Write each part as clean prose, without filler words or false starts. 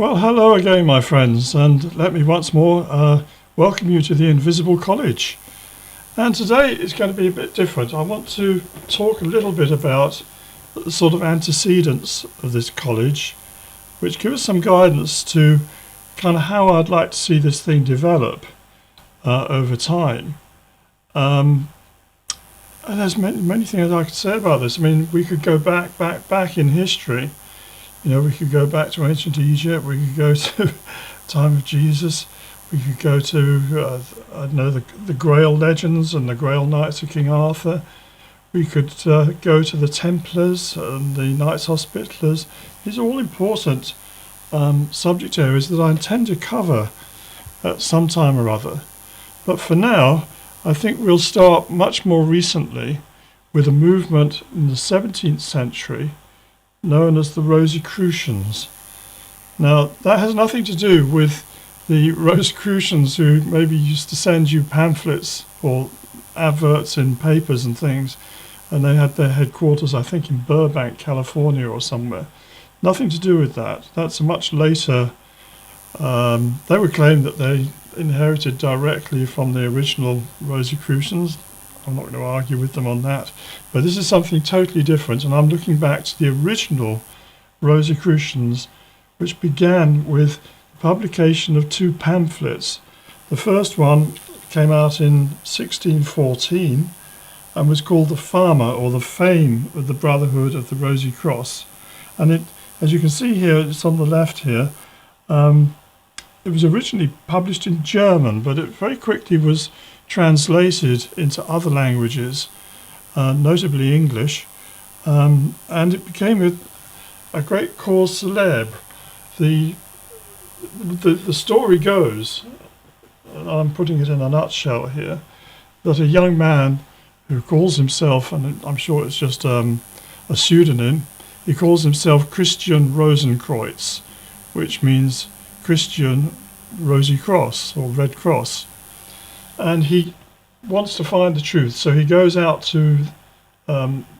Well, hello again, my friends, and let me once more welcome you to the Invisible College. And today is going to be a bit different. I want to talk a little bit about the sort of antecedents of this college, which give us some guidance to kind of how I'd like to see this thing develop over time. And there's many things I could say about this. I mean, we could go back in history. You know, we could go back to ancient Egypt, we could go to the time of Jesus, we could go to, the Grail legends and the Grail Knights of King Arthur. We could go to the Templars and the Knights Hospitallers. These are all important subject areas that I intend to cover at some time or other. But for now, I think we'll start much more recently with a movement in the 17th century known as the Rosicrucians. Now, that has nothing to do with the Rosicrucians who maybe used to send you pamphlets or adverts in papers and things, and they had their headquarters, I think, in Burbank, California or somewhere. Nothing to do with that. That's a much later... they would claim that they inherited directly from the original Rosicrucians. I'm not going to argue with them on that. But this is something totally different, and I'm looking back to the original Rosicrucians, which began with the publication of two pamphlets. The first one came out in 1614 and was called The Fama, or the Fame of the Brotherhood of the Rosy Cross. And it, as you can see here, it's on the left here, it was originally published in German, but it very quickly was translated into other languages, notably English, and it became a great cause célèbre. The story goes, and I'm putting it in a nutshell here, that a young man who calls himself, and I'm sure it's just a pseudonym, he calls himself Christian Rosenkreuz, which means Christian Rosy Cross or Red Cross. And he wants to find the truth, so he goes out to,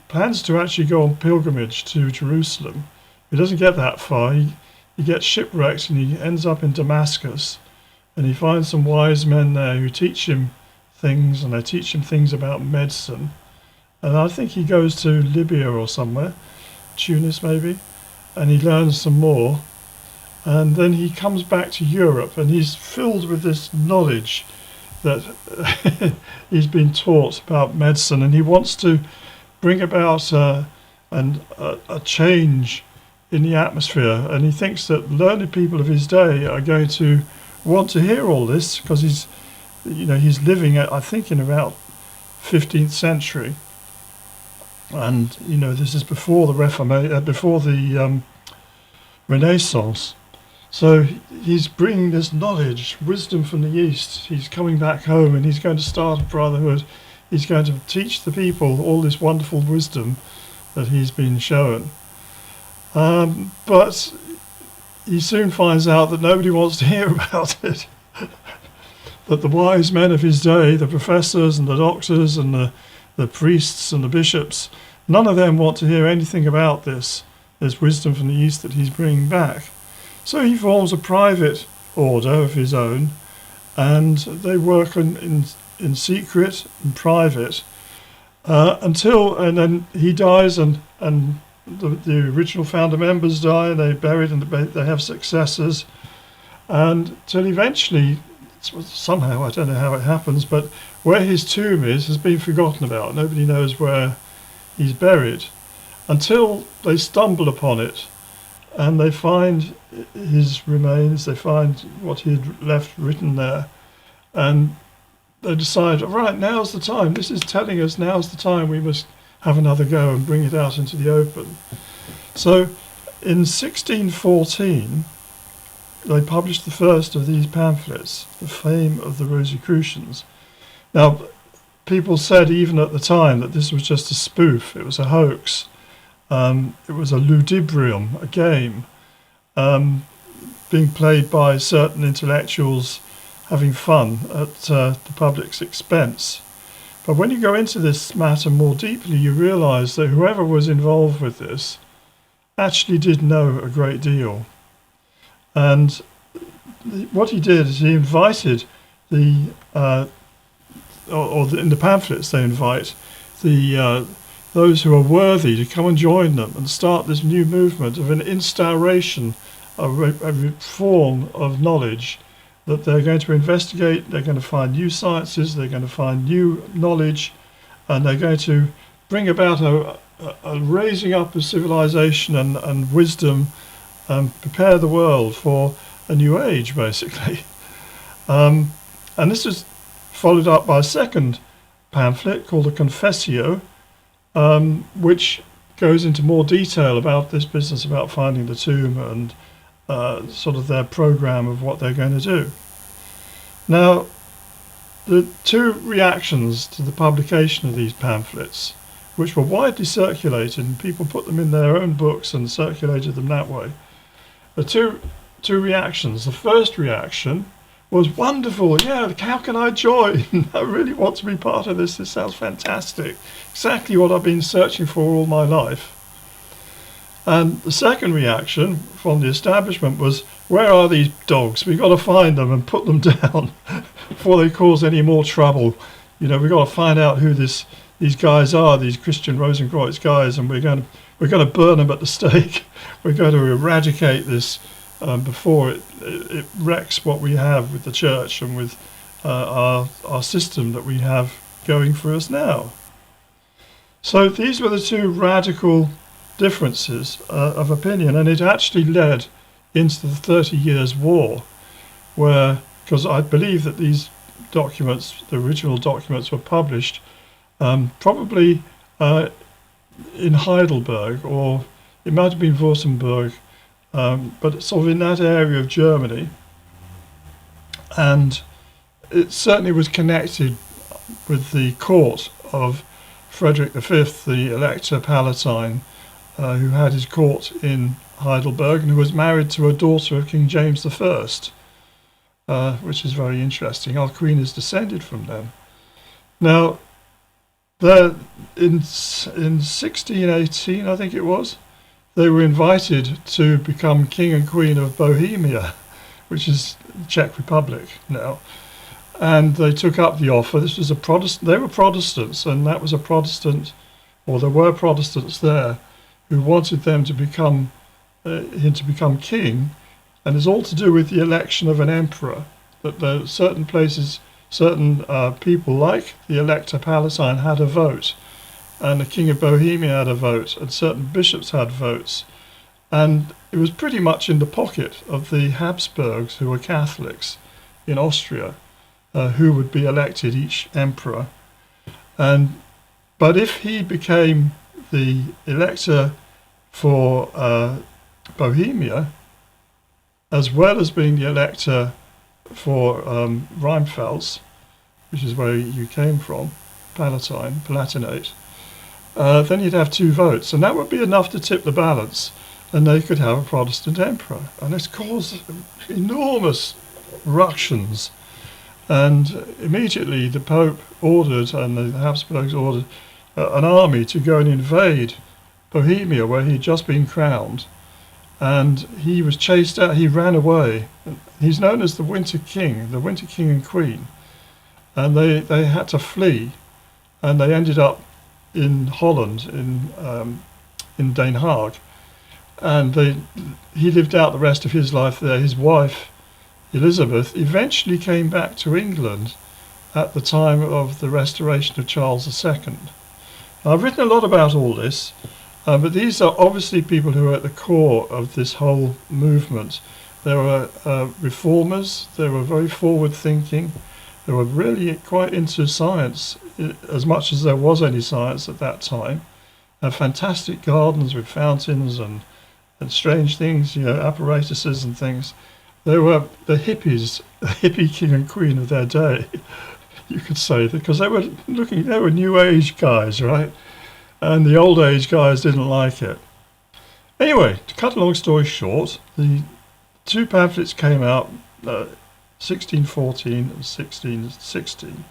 plans to actually go on pilgrimage to Jerusalem. He doesn't get that far. He gets shipwrecked and he ends up in Damascus, and he finds some wise men there who teach him things, and they teach him things about medicine. And I think he goes to Libya or somewhere, Tunis maybe, and he learns some more. And then he comes back to Europe, and he's filled with this knowledge that he's been taught about medicine, and he wants to bring about a change in the atmosphere. And he thinks that learned people of his day are going to want to hear all this, because he's living, I think, in about 15th century, and this is before the Renaissance. So he's bringing this knowledge, wisdom from the East. He's coming back home and he's going to start a brotherhood. He's going to teach the people all this wonderful wisdom that he's been shown. But he soon finds out that nobody wants to hear about it. That the wise men of his day, the professors and the doctors and the priests and the bishops, none of them want to hear anything about this wisdom from the East that he's bringing back. So he forms a private order of his own, and they work in secret and private and then he dies, and the original founder members die, and they're buried, and they have successors, and till eventually, somehow, I don't know how it happens, but where his tomb has been forgotten about. Nobody knows where he's buried until they stumble upon it. And they find his remains, they find what he had left written there, and they decide, right, now's the time. This is telling us now's the time we must have another go and bring it out into the open. So in 1614, they published the first of these pamphlets, The Fame of the Rosicrucians. Now, people said even at the time that this was just a spoof, it was a hoax. It was a ludibrium, a game, being played by certain intellectuals having fun at the public's expense. But when you go into this matter more deeply, you realise that whoever was involved with this actually did know a great deal. And what he did is he invited the, in the pamphlets they invite those who are worthy to come and join them and start this new movement of an instauration of a reform of knowledge, that they're going to investigate, they're going to find new sciences, they're going to find new knowledge, and they're going to bring about a raising up of civilization and wisdom, and prepare the world for a new age, basically. And this is followed up by a second pamphlet called the Confessio, which goes into more detail about this business about finding the tomb and sort of their program of what they're going to do. Now, the two reactions to the publication of these pamphlets, which were widely circulated, and people put them in their own books and circulated them that way, the two reactions. The first reaction was wonderful. Yeah, how can I join? I really want to be part of this. This sounds fantastic. Exactly what I've been searching for all my life. And the second reaction from the establishment was, where are these dogs? We've got to find them and put them down before they cause any more trouble. You know, we've got to find out who these guys are, these Christian Rosenkreuz guys, and we're going to burn them at the stake. We're going to eradicate this before it wrecks what we have with the church and with our system that we have going for us now. So these were the two radical differences of opinion, and it actually led into the 30 Years' War, where, because I believe that these documents, the original documents, were published probably in Heidelberg, or it might have been Württemberg, but sort of in that area of Germany, and it certainly was connected with the court of Frederick V, the Elector Palatine, who had his court in Heidelberg and who was married to a daughter of King James I, which is very interesting. Our Queen is descended from them. Now, in 1618, I think it was, they were invited to become King and Queen of Bohemia, which is the Czech Republic now. And they took up the offer. This was a Protestant. They were Protestants, and that was a Protestant, or there were Protestants there who wanted them to become him to become king, and it's all to do with the election of an emperor. That there are certain places, certain people like the Elector Palatine had a vote, and the King of Bohemia had a vote, and certain bishops had votes, and it was pretty much in the pocket of the Habsburgs, who were Catholics in Austria, who would be elected each emperor. But if he became the elector for Bohemia, as well as being the elector for Rheinfels, which is where you came from, Palatinate, then you'd have two votes, and that would be enough to tip the balance, and they could have a Protestant emperor. And this caused enormous ructions. And immediately the Pope ordered, and the Habsburgs ordered, an army to go and invade Bohemia, where he'd just been crowned. And he was chased out, he ran away. He's known as the Winter King and Queen. And they had to flee, and they ended up in Holland, in Den Haag. And he lived out the rest of his life there. His wife, Elizabeth, eventually came back to England at the time of the restoration of Charles II. Now, I've written a lot about all this, but these are obviously people who are at the core of this whole movement. There were reformers, they were very forward-thinking, they were really quite into science, as much as there was any science at that time. Fantastic gardens with fountains and strange things, apparatuses and things. They were the hippies, the hippie king and queen of their day, you could say, because they were new age guys, right? And the old age guys didn't like it. Anyway, to cut a long story short, the two pamphlets came out 1614 and 1616.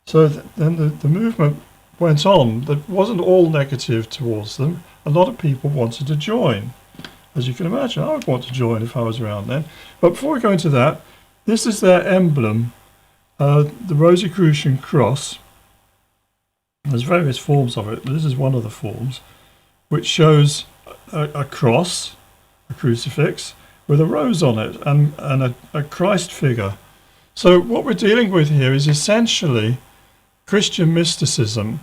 So then the movement went on. It wasn't all negative towards them. A lot of people wanted to join. as you can imagine. I would want to join if I was around then. But before we go into that, this is their emblem, the Rosicrucian cross. There's various forms of it. This is one of the forms, which shows a cross, a crucifix, with a rose on it and a Christ figure. So what we're dealing with here is essentially Christian mysticism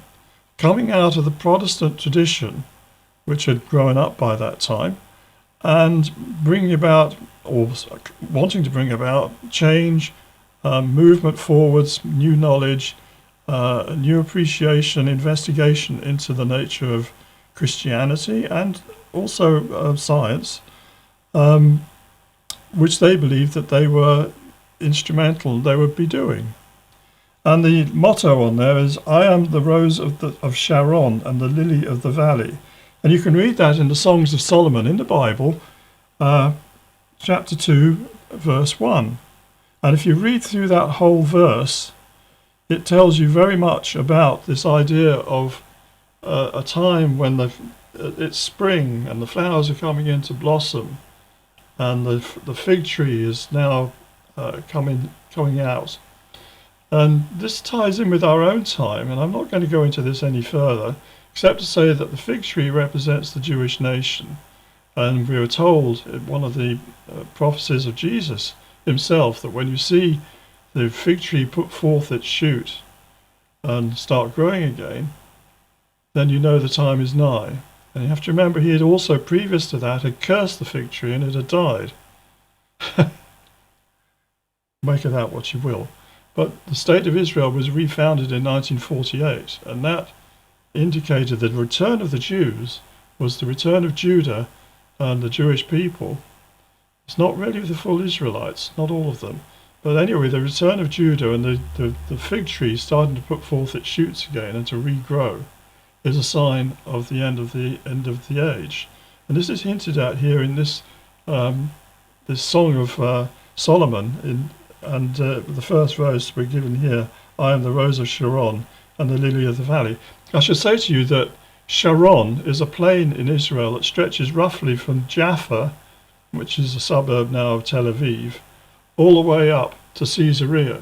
coming out of the Protestant tradition, which had grown up by that time, and bringing about, or wanting to bring about, change, movement forwards, new knowledge, new appreciation, investigation into the nature of Christianity and also science, which they believed that they were instrumental, they would be doing. And the motto on there is, "I am the rose of Sharon and the lily of the valley." And you can read that in the Songs of Solomon in the Bible, chapter 2, verse 1. And if you read through that whole verse, it tells you very much about this idea of a time when it's spring and the flowers are coming into blossom, and the fig tree is now coming out. And this ties in with our own time, and I'm not going to go into this any further, except to say that the fig tree represents the Jewish nation. And we were told in one of the prophecies of Jesus himself that when you see the fig tree put forth its shoot and start growing again, then you know the time is nigh. And you have to remember he had also, previous to that, had cursed the fig tree and it had died. Make of that what you will. But the state of Israel was refounded in 1948, and that indicated that the return of the Jews was the return of Judah and the Jewish people. It's not really the full Israelites, not all of them. But anyway, the return of Judah and the fig tree starting to put forth its shoots again and to regrow is a sign of the end of the age. And this is hinted at here in this this Song of Solomon, and the first verse we're given here, "I am the rose of Sharon and the lily of the valley." I should say to you that Sharon is a plain in Israel that stretches roughly from Jaffa, which is a suburb now of Tel Aviv, all the way up to Caesarea.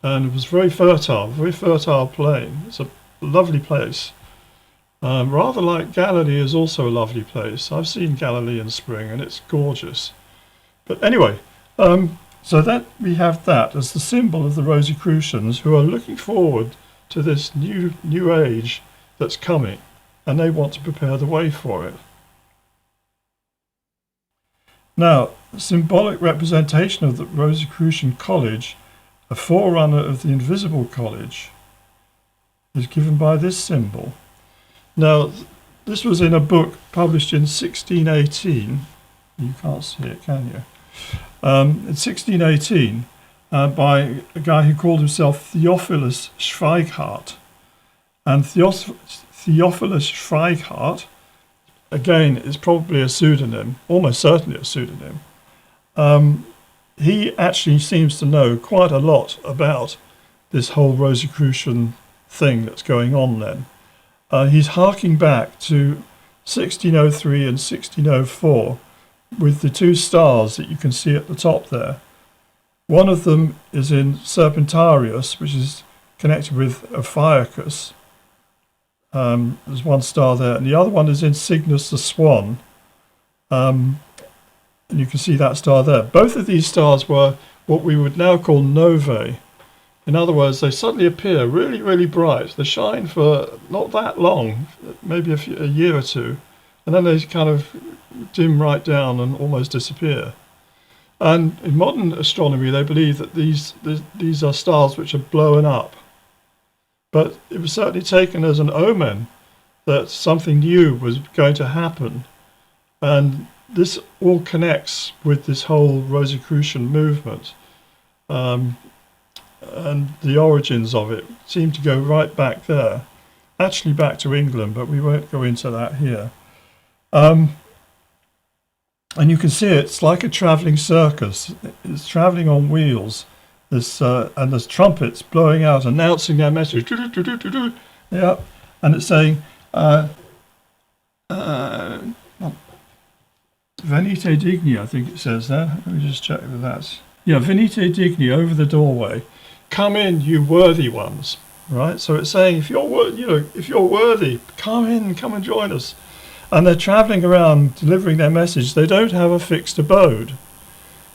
And it was very fertile plain. It's a lovely place. Rather like Galilee is also a lovely place. I've seen Galilee in spring and it's gorgeous. But anyway, so that we have that as the symbol of the Rosicrucians, who are looking forward to this new age that's coming, and they want to prepare the way for it. Now, the symbolic representation of the Rosicrucian College, a forerunner of the invisible college, is given by this symbol. Now, this was in a book published in 1618. You can't see it, can you? In 1618, by a guy who called himself Theophilus Schweighardt. And Theophilus Schweighardt, again, is probably a pseudonym, almost certainly a pseudonym. He actually seems to know quite a lot about this whole Rosicrucian thing that's going on then. He's harking back to 1603 and 1604 with the two stars that you can see at the top there. One of them is in Serpentarius, which is connected with Ophiuchus. There's one star there, and the other one is in Cygnus the Swan. And you can see that star there. Both of these stars were what we would now call novae. In other words, they suddenly appear really, really bright. They shine for not that long, maybe a year or two, and then they kind of dim right down and almost disappear. And in modern astronomy, they believe that these are stars which are blown up. But it was certainly taken as an omen that something new was going to happen. And this all connects with this whole Rosicrucian movement. And the origins of it seem to go right back there. Actually back to England, but we won't go into that here. And you can see it's like a travelling circus. It's travelling on wheels. And there's trumpets blowing out, announcing their message. Yeah, and it's saying, Venite Digni, I think it says there. Let me just check with that. Yeah, Venite Digni, over the doorway. Come in, you worthy ones. Right? So it's saying, if you're worthy, come in, come and join us. And they're traveling around delivering their message. They don't have a fixed abode.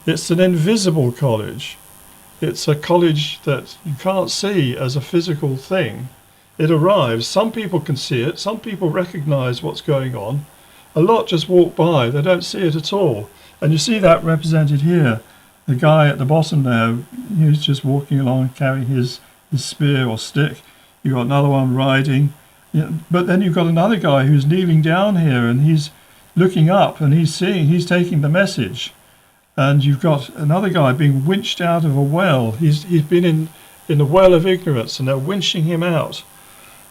It's an invisible college. It's a college that you can't see as a physical thing. It arrives. Some people can see it. Some people recognize what's going on. A lot just walk by. They don't see it at all. And you see that represented here. The guy at the bottom there, he's just walking along carrying his spear or stick. You've got another one riding. But then you've got another guy who's kneeling down here and he's looking up and he's taking the message. And you've got another guy being winched out of a well. He's been in a well of ignorance and they're winching him out.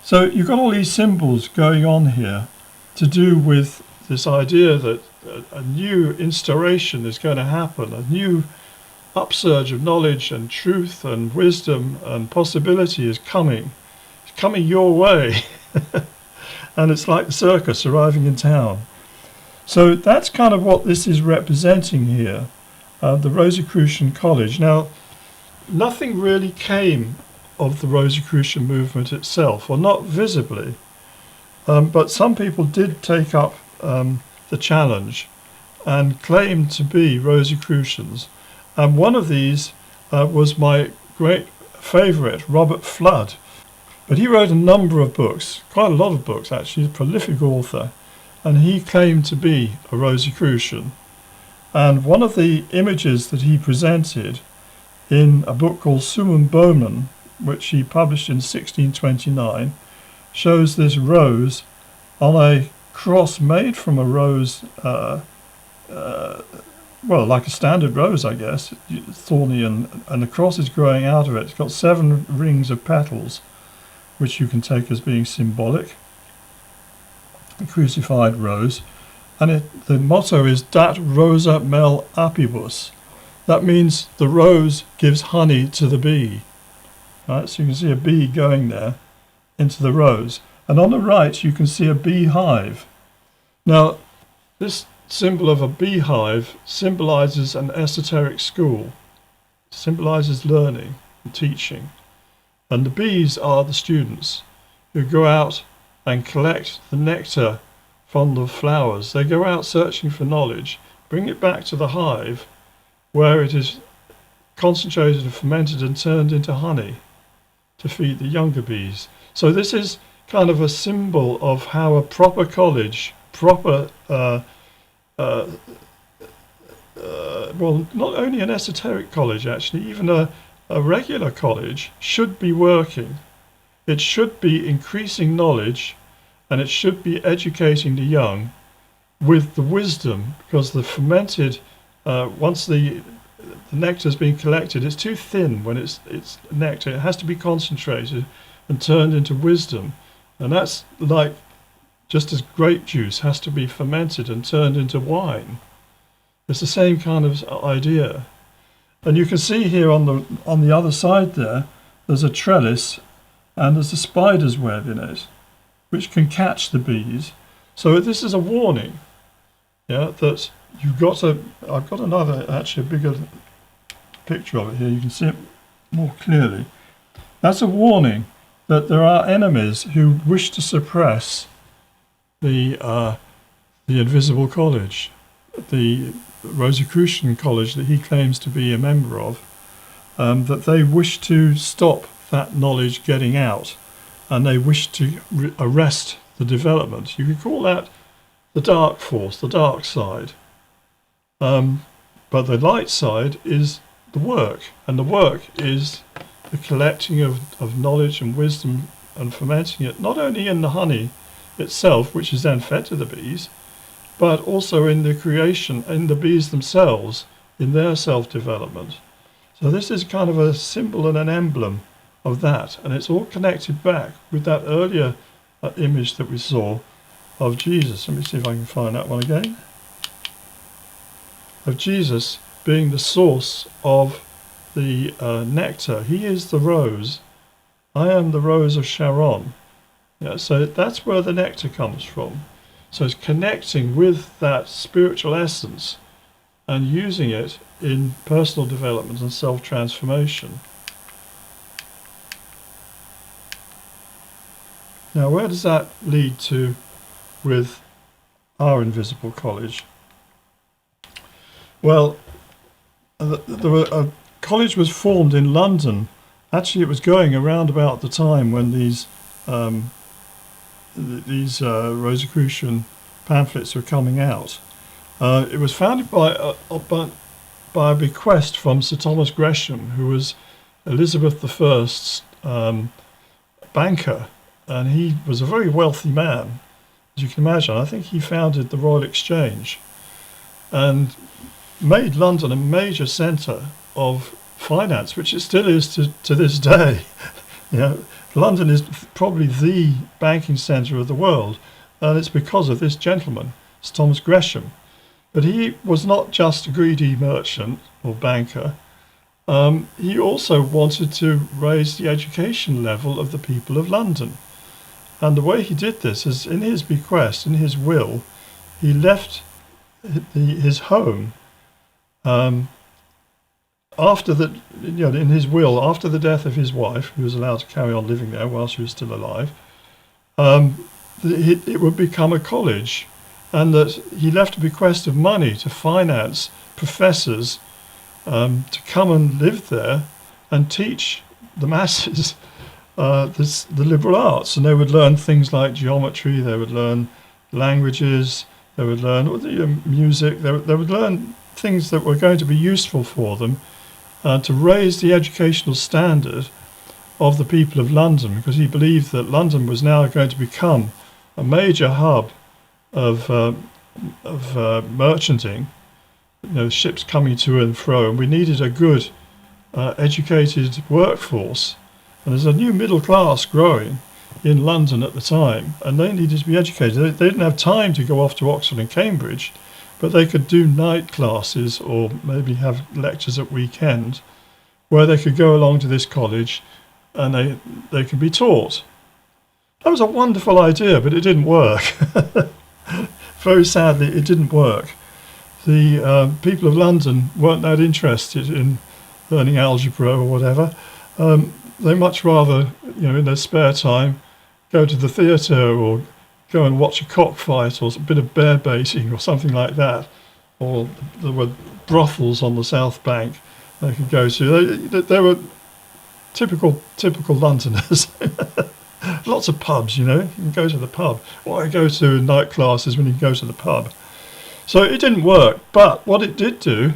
So you've got all these symbols going on here to do with this idea that a new instauration is going to happen, a new upsurge of knowledge and truth and wisdom and possibility is coming. It's coming your way. And it's like the circus arriving in town. So that's kind of what this is representing here, the Rosicrucian College. Now, nothing really came of the Rosicrucian movement itself, or not visibly, but some people did take up the challenge and claim to be Rosicrucians. And one of these was my great favourite, Robert Flood. But he wrote a number of books, quite a lot of books actually, a prolific author, and he claimed to be a Rosicrucian. And one of the images that he presented in a book called Summum Bonum, which he published in 1629, shows this rose on a cross made from a rose, well, like a standard rose, I guess, thorny, and the cross is growing out of it. It's got 7 rings of petals, which you can take as being symbolic, the crucified rose. And the motto is Dat rosa mel apibus. That means the rose gives honey to the bee. Right, so you can see a bee going there into the rose. And on the right, you can see a beehive. Now, this symbol of a beehive symbolizes an esoteric school, symbolizes learning and teaching. And the bees are the students who go out and collect the nectar from the flowers. They go out searching for knowledge, bring it back to the hive where it is concentrated and fermented and turned into honey to feed the younger bees. So this is kind of a symbol of how a proper college, well, not only an esoteric college actually, even a regular college should be working. It should be increasing knowledge, and it should be educating the young with the wisdom, because the fermented, once the nectar has been collected, it's too thin when it's nectar. It has to be concentrated and turned into wisdom. And that's like just as grape juice has to be fermented and turned into wine. It's the same kind of idea. And you can see here on the other side there's a trellis and there's a spider's web in it, which can catch the bees. So this is a warning, that you've got to, I've got another, actually a bigger picture of it here, you can see it more clearly. That's a warning that there are enemies who wish to suppress the invisible college, the Rosicrucian college that he claims to be a member of, that they wish to stop that knowledge getting out, and they wish to arrest the development. You could call that the dark force, the dark side. But the light side is the work, and the work is the collecting of knowledge and wisdom and fermenting it, not only in the honey itself, which is then fed to the bees, but also in the creation, in the bees themselves, in their self-development. So this is kind of a symbol and an emblem of that, and it's all connected back with that earlier image that we saw of Jesus. Let me see if I can find that one again. Of Jesus being the source of the nectar. He is the rose. I am the rose of Sharon. So that's where the nectar comes from. So it's connecting with that spiritual essence and using it in personal development and self-transformation. Now, where does that lead to with our invisible college? Well, a college was formed in London. Actually, it was going around about the time when these Rosicrucian pamphlets were coming out. It was founded by a bequest from Sir Thomas Gresham, who was Elizabeth I's banker, and he was a very wealthy man, as you can imagine. I think he founded the Royal Exchange and made London a major centre of finance, which it still is to this day. You know, London is probably the banking centre of the world, and it's because of this gentleman, Sir Thomas Gresham. But he was not just a greedy merchant or banker. He also wanted to raise the education level of the people of London. And the way he did this is in his bequest, in his will, he left his home after in his will, after the death of his wife, who was allowed to carry on living there while she was still alive, it would become a college, and that he left a bequest of money to finance professors to come and live there and teach the masses the liberal arts. And they would learn things like geometry, they would learn languages, they would learn music, they would learn things that were going to be useful for them to raise the educational standard of the people of London, because he believed that London was now going to become a major hub of merchanting, ships coming to and fro, and we needed a good educated workforce. And there's a new middle class growing in London at the time, and they needed to be educated. They didn't have time to go off to Oxford and Cambridge, but they could do night classes or maybe have lectures at weekend where they could go along to this college and they could be taught. That was a wonderful idea, but it didn't work. Very sadly, it didn't work. The people of London weren't that interested in learning algebra or whatever. They much rather, in their spare time, go to the theatre or go and watch a cockfight or a bit of bear baiting or something like that. Or there were brothels on the South Bank they could go to. They were typical Londoners. Lots of pubs, you can go to the pub. Why go to night classes when you can go to the pub? So it didn't work, but what it did do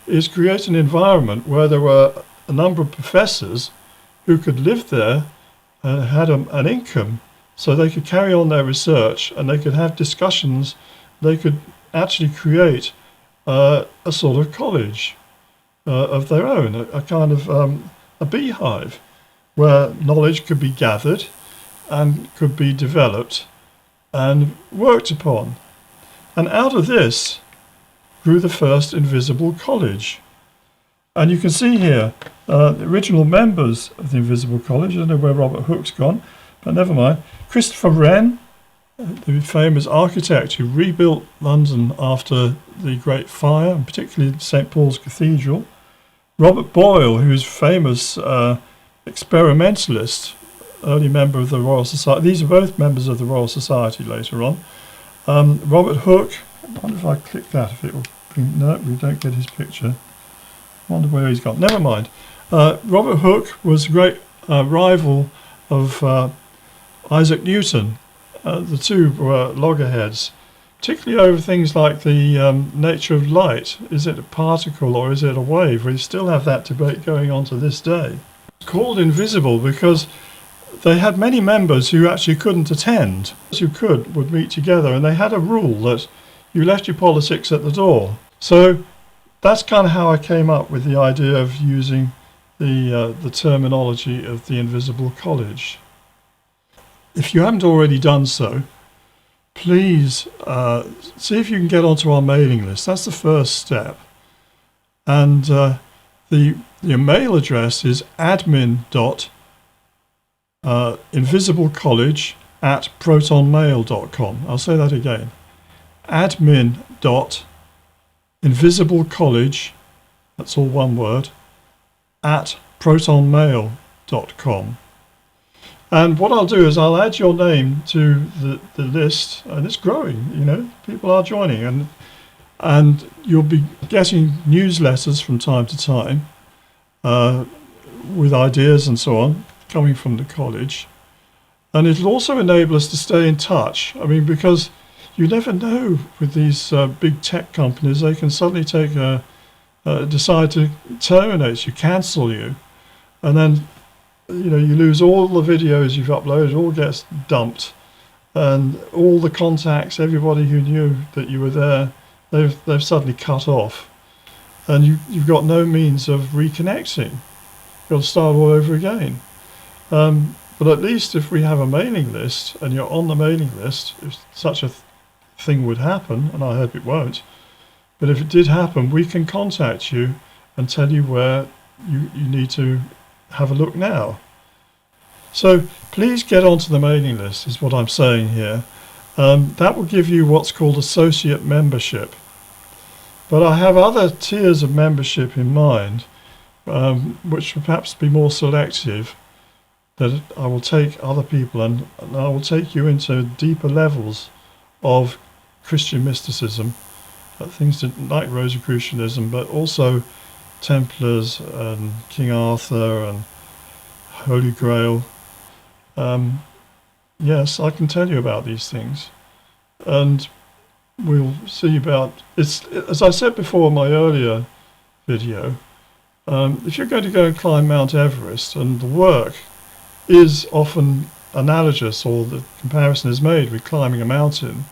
is create an environment where there were a number of professors who could live there and had an income, so they could carry on their research and they could have discussions. They could actually create a sort of college of their own, a kind of a beehive where knowledge could be gathered and could be developed and worked upon. And out of this grew the first Invisible College. And you can see here the original members of the Invisible College. I don't know where Robert Hooke's gone, but never mind. Christopher Wren, the famous architect who rebuilt London after the Great Fire, and particularly St. Paul's Cathedral. Robert Boyle, who's famous experimentalist, early member of the Royal Society. These are both members of the Royal Society later on. Robert Hooke, I wonder if I click that, if it will bring, no, we don't get his picture. I wonder where he's gone. Never mind. Robert Hooke was a great rival of Isaac Newton. The two were loggerheads, particularly over things like the nature of light. Is it a particle or is it a wave? We still have that debate going on to this day. It's called Invisible because they had many members who actually couldn't attend. Those who could would meet together, and they had a rule that you left your politics at the door. So that's kind of how I came up with the idea of using the terminology of the Invisible College. If you haven't already done so, please see if you can get onto our mailing list. That's the first step. And the mail address is admin.invisiblecollege@protonmail.com. I'll say that again. admin.invisiblecollege, that's all one word, at protonmail.com. And what I'll do is I'll add your name to the list, and it's growing, you know, people are joining, and you'll be getting newsletters from time to time with ideas and so on coming from the college. And it'll also enable us to stay in touch. I mean, because you never know with these big tech companies, they can suddenly decide to terminate you, cancel you, and then you know you lose all the videos you've uploaded, all gets dumped, and all the contacts, everybody who knew that you were there, they've suddenly cut off, and you've got no means of reconnecting. You've got to start all over again. But at least if we have a mailing list and you're on the mailing list, if such a thing would happen, and I hope it won't, but if it did happen, we can contact you and tell you where you need to have a look now. So please get onto the mailing list is what I'm saying here. That will give you what's called associate membership. But I have other tiers of membership in mind, which will perhaps be more selective, that I will take other people and I will take you into deeper levels of Christian mysticism, things like Rosicrucianism, but also Templars and King Arthur and Holy Grail. Yes, I can tell you about these things, and we'll see about it's. As I said before in my earlier video, if you're going to go and climb Mount Everest, and the work is often analogous, or the comparison is made with climbing a mountain,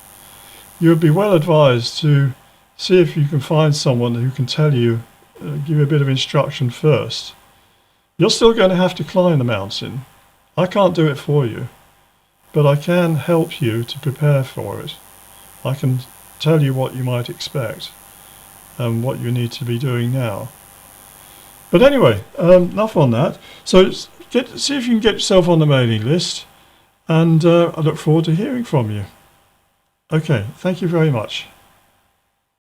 you would be well advised to see if you can find someone who can tell you, give you a bit of instruction first. You're still going to have to climb the mountain. I can't do it for you, but I can help you to prepare for it. I can tell you what you might expect and what you need to be doing now. But anyway, enough on that. So see if you can get yourself on the mailing list, and I look forward to hearing from you. Okay, thank you very much.